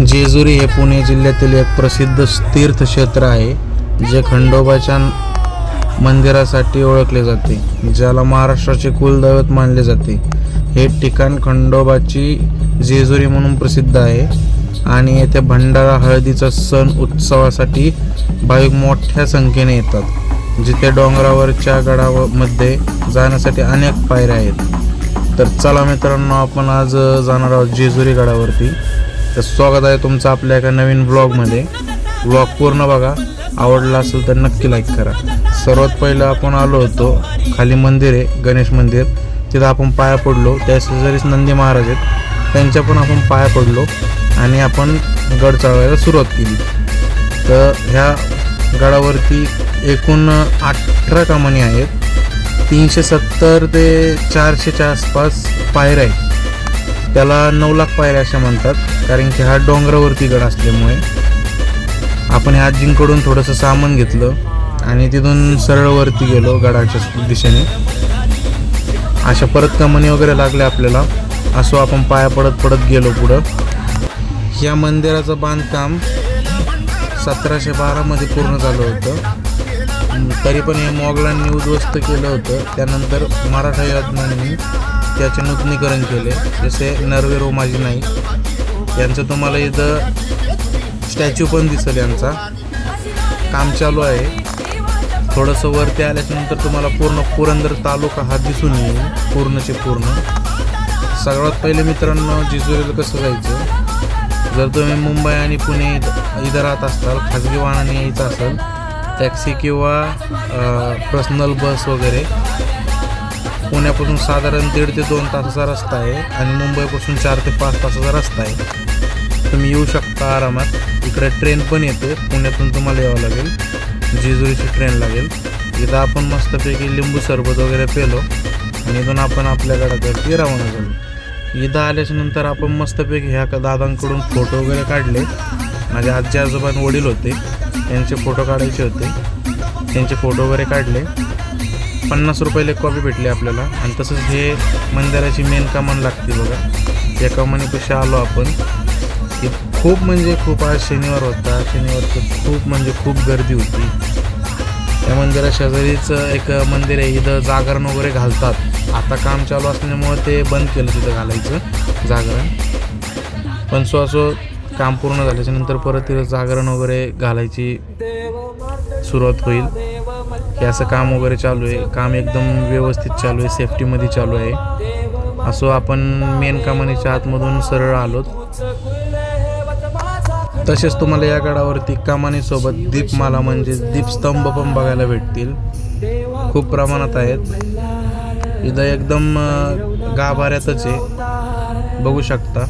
जेजुरी हे पुणे जिल्ह्यातील एक प्रसिद्ध तीर्थक्षेत्र आहे, जे खंडोबाच्या मंदिरासाठी ओळखले जाते, ज्याला महाराष्ट्राचे कुलदैवत मानले जाते. हे ठिकाण खंडोबाची जेजुरी म्हणून प्रसिद्ध आहे आणि येथे भंडारा हळदीचा सण उत्सवासाठी भाविक मोठ्या संख्येने येतात. जिथे डोंगरावरच्या गडामध्ये जाण्यासाठी अनेक पायऱ्या आहेत. तर चला मित्रांनो, आपण आज जाणार आहोत जेजुरी गडावरती. तर स्वागत आहे तुमचं आपल्या एका नवीन ब्लॉगमध्ये. ब्लॉग पूर्ण बघा, आवडला असेल तर नक्की लाईक करा. सर्वात पहिलं आपण आलो होतो, खाली मंदिर आहे गणेश मंदिर, तिथं आपण पाया पडलो. त्या शेजारीच नंदी महाराज आहेत, त्यांच्या पण आपण पाया पडलो आणि आपण गड चढवायला सुरुवात केली. तर ह्या गडावरती एकूण 18 कमानी आहेत. 370 ते 400च्या आसपास पायऱ्या आहेत. त्याला 9 लाख पायऱ्या अशा म्हणतात, कारण की हा डोंगरावरती गड असल्यामुळे. आपण ह्या आजींकडून थोडंसं सामान घेतलं आणि तिथून सरळ वरती गेलो गडाच्या दिशेने. अशा परत कमानी वगैरे लागल्या आपल्याला. असो आपण पाया पडत पडत गेलो पुढं. या मंदिराचं बांधकाम 1712 मध्ये पूर्ण झालं होतं. तरी पण हे मोगलांनी उद्ध्वस्त केलं होतं. त्यानंतर मराठा योद्ध्यांनी त्याचे नूतनीकरण केले, जसे नरवे रोमाजी नाईक यांचं तुम्हाला इथं स्टॅच्यू पण दिसेल. यांचा काम चालू आहे. थोडंसं वरती आल्याच्यानंतर तुम्हाला पूर्ण पुरंदर तालुका हा दिसून येईल, पूर्णचे पूर्ण. सगळ्यात पहिले मित्रांनो, जेजुरीला कसं जायचं, जर तुम्ही मुंबई आणि पुणे इथं राहत असाल, खाजगी वाहनाने यायचं असेल, टॅक्सी किंवा पर्सनल बस वगैरे, पुण्यापासून साधारण 1.5 ते 2 तासाचा रस्ता आहे आणि मुंबईपासून 4 ते 5 तासाचा रस्ता आहे. तुम्ही येऊ शकता आरामात. इकडे ट्रेन पण येते, पुण्यातून तुम्हाला यावं लागेल, जेजुरीची ट्रेन लागेल. इथं आपण मस्तपैकी लिंबू सरबत वगैरे पेलो आणि इथून आपण आपल्या गडावरती रवाना झालो. इथं आल्याच्यानंतर आपण मस्तपैकी ह्या दादांकडून फोटो वगैरे काढले. माझे आजी आजोबा वडील होते, त्यांचे फोटो काढायचे होते. त्यांचे फोटो वगैरे काढले. 50 रुपयाला एक कॉपी भेटली आपल्याला. आणि तसंच हे मंदिराची मेन कमान लागते बघा. या कमानीपाशी आलो आपण. खूप म्हणजे खूप, आज शनिवार होता, शनिवारचं खूप गर्दी होती. या मंदिरा शेजारीच एक मंदिर आहे, इथं जागरण वगैरे घालतात. आता काम चालू असल्यामुळे ते बंद केलं तिथं घालायचं जागरण. पण असो काम पूर्ण झाल्याच्या नंतर परत तिथं जागरण वगैरे घालायची सुरुवात होईल. हे असं काम वगैरे चालू आहे. काम एकदम व्यवस्थित चालू आहे, सेफ्टीमध्ये चालू आहे. असो आपण मेन कमानीच्या आतमधून सरळ आलोत. तसेच तुम्हाला या गडावरती कमानीसोबत दीपमाला म्हणजे दीपस्तंभ पण बघायला भेटतील. खूप प्रमाणात आहेत. इथं एकदम गाभाऱ्यातच आहे, बघू शकता.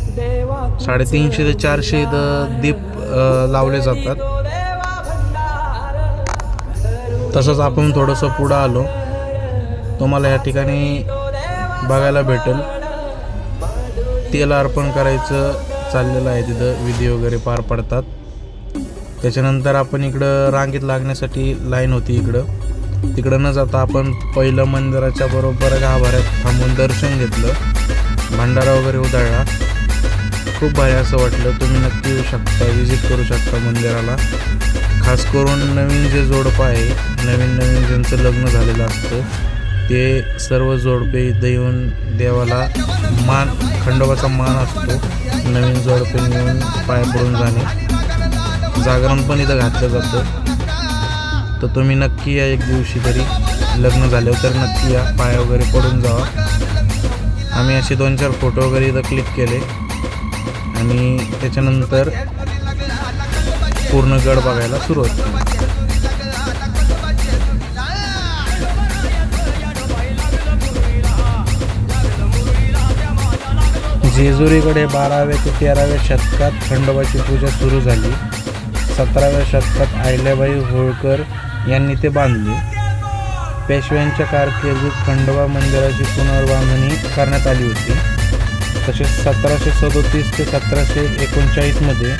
350 ते 400 इथं दीप लावले जातात. तसंच आपण थोडंसं पुढं आलो, तुम्हाला या ठिकाणी बघायला भेटेल तेल अर्पण करायचं चाललेलं आहे. तिथं विधी वगैरे पार पडतात. त्याच्यानंतर आपण इकडं रांगेत लागण्यासाठी लाईन होती तिकडं न जाता आपण पहिलं मंदिराच्या बरोबर गाभाऱ्यात थांबून दर्शन घेतलं. भंडारा वगैरे उधळला. खूप भारी असं वाटलं. तुम्ही नक्की येऊ शकता, विजिट करू शकता मंदिराला. खास करून नवीन जे जोडपं आहे, नवीन ज्यांचं लग्न झालेलं असतं, ते सर्व जोडपे इथं येऊन देवाला खंडोबाचा मान असतो. नवीन जोडपे येऊन पाया पडून जाणे. जागरण पण इथं घातलं जातं. तर तुम्ही नक्की या, एक दिवशी तरी लग्न झाल्यावर तर नक्की या, पाया वगैरे पडून जावा. आम्ही असे 2-4 फोटो वगैरे इथं क्लिक केले आणि त्याच्यानंतर पूर्ण गड बघायला सुरुवात केली. जेजुरीकडे 12व्या ते 13व्या शतकात खंडोबाची पूजा सुरू झाली. 17व्या शतकात अहिल्याबाई होळकर यांनी ते बांधले. पेशव्यांच्या कारकिर्दीत खंडोबा मंदिराची पुनर्बांधणी करण्यात आली होती. तसेच 1737 ते 1739 मध्ये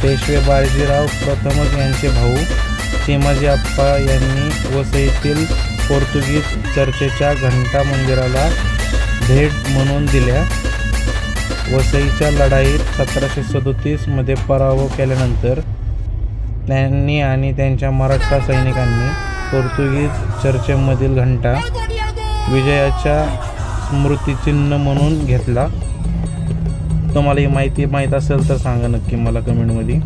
पेशवे बाजीराव प्रथमच यांचे भाऊ चिमाजी अप्पा यांनी वसईतील पोर्तुगीज चर्चच्या घंटा मंदिराला भेट म्हणून दिल्या वसईच्या लढाईत 1737 पराभव केल्यानंतर त्यांनी आणि त्यांच्या मराठा सैनिकांनी पोर्तुगीज चर्चमधील घंटा विजयाच्या स्मृतिचिन्ह म्हणून घेतला. तुम्हाला ही माहिती माहीत असेल तर सांगा नक्की मला कमेंटमध्ये.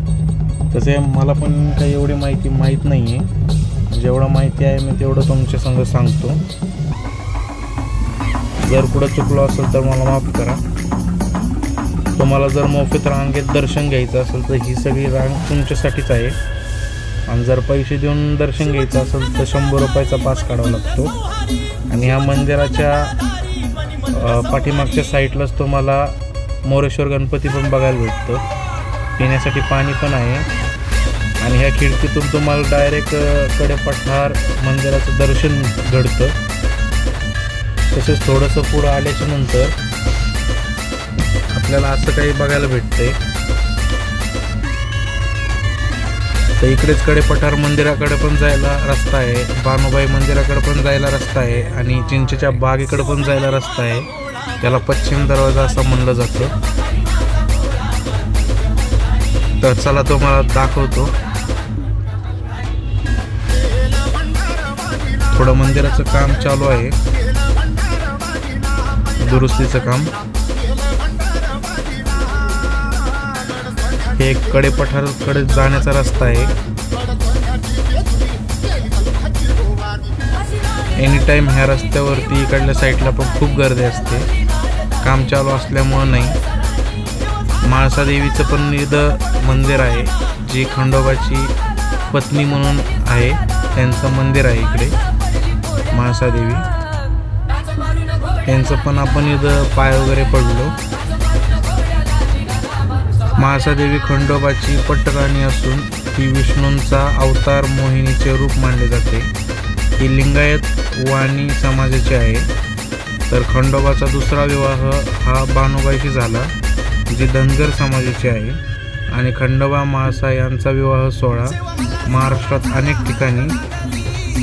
तसे मला पण काही एवढी माहिती माहीत नाही आहे. जेवढं माहिती आहे मी तेवढं तुमच्या संग सांगतो. जर पुढं चुकलो असेल तर मला माफ करा. तुम्हाला जर मोफत रांगेत दर्शन घ्यायचं असेल तर ही सगळी रांग तुमच्यासाठीच आहे. आणि जर पैसे देऊन दर्शन घ्यायचं असेल तर 100 रुपयाचा पास काढावा लागतो. आणि ह्या मंदिराच्या पाठीमागच्या साईडलाच तुम्हाला मोरेश्वर गणपती पण बघायला भेटतं. पिण्यासाठी पाणी पण आहे. आणि ह्या खिडकीतून तुम्हाला डायरेक्ट कडेपठार मंदिराचं दर्शन घडतं. तसेच थोडंसं पुढं आल्याच्या नंतर आपल्याला असं काही बघायला भेटतंय. तर इकडेच कडेपठार मंदिराकडे पण जायला रस्ता आहे, बानुबाई मंदिराकडे पण जायला रस्ता आहे आणि चिंचेच्या बागेकडे पण जायला रस्ता आहे. त्याला पश्चिम दरवाजा असं म्हणलं जातं. तर चला तुम्हाला दाखवतो. थोडं मंदिराचं काम चालू आहे, दुरुस्तीचं काम. हे कडेपठारकडे जाण्याचा रस्ता आहे. एनी टाईम ह्या रस्त्यावरती इकडल्या साईडला पण खूप गर्दी असते, काम चालू असल्यामुळं नाही. म्हाळसा देवीचं पण इथं मंदिर आहे, जी खंडोबाची पत्नी म्हणून आहे, त्यांचं मंदिर आहे इकडे म्हाळसा देवी. त्यांचं पण आपण इथं पाय वगैरे पडलो. म्हाळसा देवी खंडोबाची पट्टराणी असून ती विष्णूंचा अवतार मोहिनीचे रूप मानले जाते. ही लिंगायत वाणी समाजाची आहे. तर खंडोबाचा दुसरा विवाह हा बानुबाईशी झाला, जी धनगर समाजाची आहे. आणि खंडोबा म्हाळसा यांचा विवाह सोहळा महाराष्ट्रात अनेक ठिकाणी,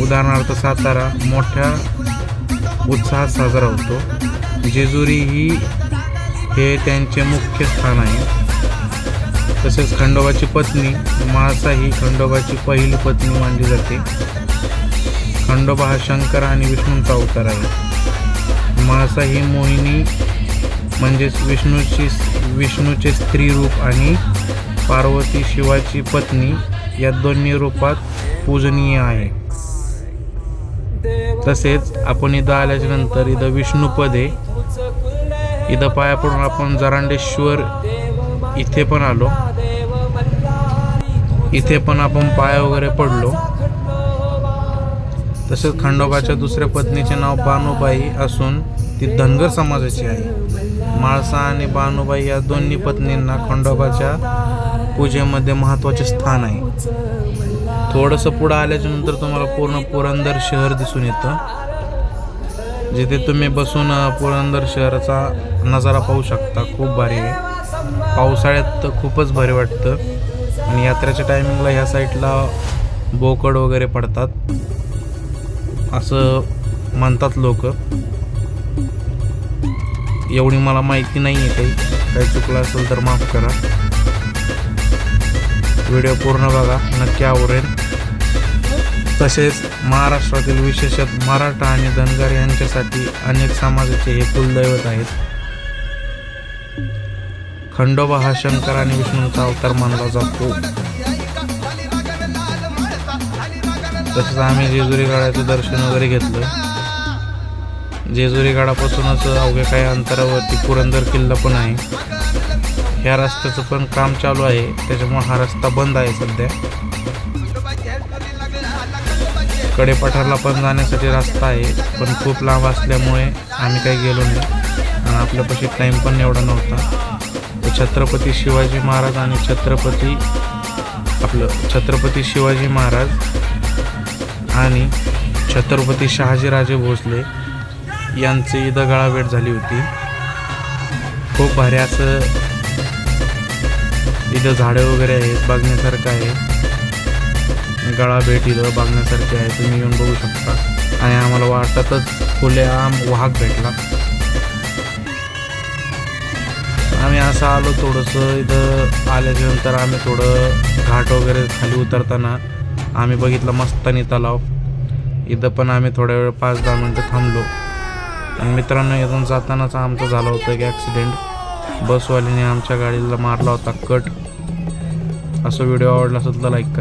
उदाहरणार्थ सातारा, मोठ्या उत्साहात साजरा होतो. जेजुरी हे त्यांचे मुख्य स्थान आहे. तसेच खंडोबाची पत्नी म्हाळसा ही खंडोबाची पहिली पत्नी मानली जाते. खंडोबा हा शंकर आणि विष्णूंचा अवतार आहे. म्हाळसा ही मोहिनी म्हणजेच विष्णूचे स्त्री रूप आणि पार्वती शिवाची पत्नी या दोन्ही रूपात पूजनीय आहे. तसेच आपण इथं आल्याच्या नंतर इथं विष्णुपद आहे. इथं पाया पडून आपण जरांडेश्वर इथे पण आलो. इथे पण आपण पाय वगैरे पडलो. तसेच खंडोबाच्या दुसऱ्या पत्नीचे नाव बानुबाई असून ती धनगर समाजाची आहे. म्हाळसा आणि बानुबाई या दोन्ही पत्नींना खंडोबाच्या पूजेमध्ये महत्त्वाचे स्थान आहे. थोडंसं पुढं आल्याच्या नंतर तुम्हाला पूर्ण पुरंदर शहर दिसून येतं, जिथे तुम्ही बसून पुरंदर शहराचा नजारा पाहू शकता. खूप भारी आहे. पावसाळ्यात तर खूपच भारी वाटतं. आणि यात्रेच्या टायमिंगला ह्या साईडला बोकड वगैरे पडतात असं म्हणतात लोक. एवढी मला माहिती नाही आहे, काही चुकलं असेल तर माफ करा. व्हिडिओ पूर्ण बघा, नक्की आवडेल. तसेच महाराष्ट्रातील विशेषतः मराठा आणि धनगर यांच्यासाठी अनेक समाजाचे हे कुलदैवत आहेत. खंडोबा हा शंकर आणि विष्णूंचा अवतार मानला जातो. तसंच आम्ही जेजुरी गडाचं दर्शन वगैरे घेतलं. जेजुरी गडापासूनच अवघ्या काही अंतरावरती पुरंदर किल्ला पण आहे. ह्या रस्त्याचं पण काम चालू आहे, त्याच्यामुळे हा रस्ता बंद आहे सध्या. कडेपठारला पण जाण्यासाठी रस्ता आहे, पण खूप लांब असल्यामुळे आम्ही काही गेलो नाही आणि आपल्यापाशी टाईम पण एवढा नव्हता. छत्रपती शिवाजी महाराज आणि छत्रपती शिवाजी महाराज आणि छत्रपती शहाजीराजे भोसले यांची इथं गळाभेट झाली होती. खूप भारी असं इथं झाडं वगैरे आहेत, बघण्यासारखं आहे. गळाभेट इथं बघण्यासारखी आहे, तुम्ही येऊन बघू शकता. आणि आम्हाला वाटतातच खुलेआम वाहक भेटला. आम्ही असं आलो थोडंसं. इथं आल्याच्यानंतर आम्ही थोडं घाट वगैरे खाली उतरताना आम्ही बघितलं मस्तानी तलाव. इथं पण आम्ही थोड्या वेळ 5-10 मिनटं थांबलो. आणि मित्रांनो, इथून जातानाच आमचं झालं होतं की ॲक्सिडेंट. बसवाल्याने आमच्या गाडीला मारला होता कट. असं व्हिडिओ आवडला असेल तर लाईक करा.